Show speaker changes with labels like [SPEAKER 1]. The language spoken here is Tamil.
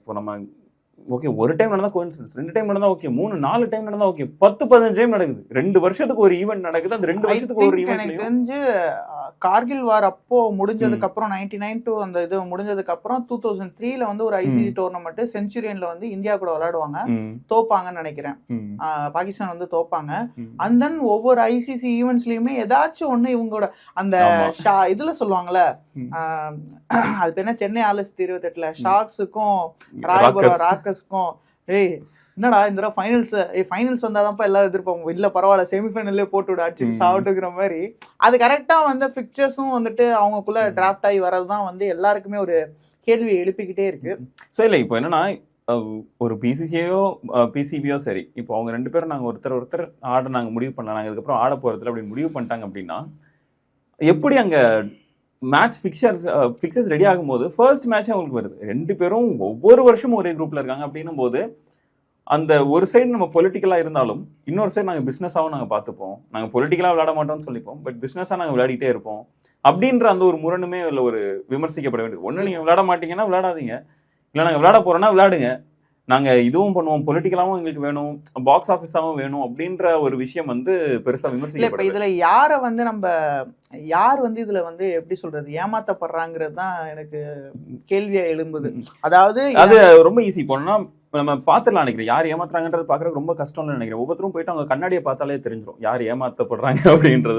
[SPEAKER 1] இப்போ நம்ம ஓகே ஒரு டைம் நடந்தா கோயின்சிடன்ஸ், 2 டைம் நடந்தா ஓகே, 3 4 டைம் நடந்தா ஓகே, 10 15 டைம் நடக்குது. 2 வருஷத்துக்கு ஒரு ஈவென்ட் நடக்குது. அந்த 2 வருஷத்துக்கு ஒரு
[SPEAKER 2] எனக்கு
[SPEAKER 1] ஈவென்ட்லயும்
[SPEAKER 2] தெரிஞ்சு கார்கில் வார் அப்போ முடிஞ்சதுக்கு அப்புறம் 99 டு அந்த இது முடிஞ்சதுக்கு அப்புறம் 2003ல வந்து ஒரு ஐசிசி டோர்னமெண்ட் செஞ்சுரியன்ல வந்து இந்தியா கூட விளையாடுவாங்க, தோப்பாங்கன்னு நினைக்கிறேன். பாகிஸ்தான் வந்து தோப்பாங்க. அண்ட் தென் ஒவ்வொரு ஐசிசி ஈவெண்ட்ஸ்லயுமே ஏதாச்சும் ஒண்ணு இவங்களோட அந்த இதுல சொல்லுவாங்கல்ல, அது பேர் என்ன, சென்னை ஆலஸ் 28ல ஷார்க்ஸுக்கும் ராயபுரம் ராக்கர்ஸ்க்கும் ஏய் என்னடா இந்த தடவை ஃபைனல்ஸ் வந்தாதான்ப்பா எல்லாரும் எதிர்ப்பாங்க, இல்ல பரவாயில்ல செமிஃபைனல்லே போட்டு விட அடிச்சுட்டு சாப்பிட்டுக்கிற மாதிரி. அது கரெக்டா வந்து பிக்சர்ஸும் வந்துட்டு அவங்களுக்குள்ள டிராஃப்ட் ஆகி வர்றதுதான் வந்து எல்லாருக்குமே ஒரு கேள்வியை எழுப்பிக்கிட்டே இருக்கு.
[SPEAKER 1] ஸோ இல்லை இப்போ என்னன்னா ஒரு பிசிசியோ பிசிபியோ சரி, இப்போ அவங்க 2 பேரும் நாங்கள் ஒருத்தர் ஆட நாங்கள் முடிவு பண்ணலாம், நாங்கள் இதுக்கப்புறம் ஆட போகிறதுல அப்படின்னு முடிவு பண்ணிட்டாங்க அப்படின்னா எப்படி அங்கே மேட்ச் ஃபிக்சர்ஸ் ரெடி ஆகும்போது ஃபர்ஸ்ட் மேட்ச் அவங்களுக்கு வருது. 2 பேரும் ஒவ்வொரு வருஷமும் ஒரே குரூப்ல இருக்காங்க அப்படின்னும் போது அந்த ஒரு சைடு நம்ம பொலிட்டிக்கலாக இருந்தாலும் இன்னொரு சைடு நாங்கள் பிஸ்னஸாகவும் நாங்கள் பார்த்துப்போம், நாங்கள் பொலிட்டிக்கலாக விளையாட மாட்டோம்னு சொல்லிப்போம், பட் பிஸ்னஸாக நாங்கள் விளையாடிட்டே இருப்போம் அப்படின்ற அந்த ஒரு முரணுமே இல்லை ஒரு விமர்சிக்கப்பட வேண்டியது. ஒன்று நீங்கள் விளையாட மாட்டீங்கன்னா விளையாடாதீங்க, இல்லை நாங்கள் விளையாட போகிறோன்னா விளையாடுங்க, நாங்கள் இதுவும் பண்ணுவோம், பொலிட்டிக்கலாகவும் எங்களுக்கு வேணும், பாக்ஸ் ஆஃபீஸாகவும் வேணும் அப்படின்ற ஒரு விஷயம் வந்து பெருசாக விமர்சிக்கல.
[SPEAKER 2] இப்போ இதில் யாரை வந்து யார் வந்து இதில் வந்து எப்படி சொல்றது ஏமாத்தப்படுறாங்கிறது தான் எனக்கு கேள்வியாக எழும்புது. அதாவது
[SPEAKER 1] அது ரொம்ப ஈஸி போனோம்னா நம்ம பார்த்துடலாம் நினைக்கிறேன், யார் ஏமாத்துறாங்கன்றது பார்க்கறதுக்கு ரொம்ப கஷ்டம்னு நினைக்கிறேன். ஒவ்வொருத்தரும் போயிட்டு அவங்க கண்ணாடியை பார்த்தாலே தெரிஞ்சிடும் யார் ஏமாத்தப்படுறாங்க அப்படின்றது.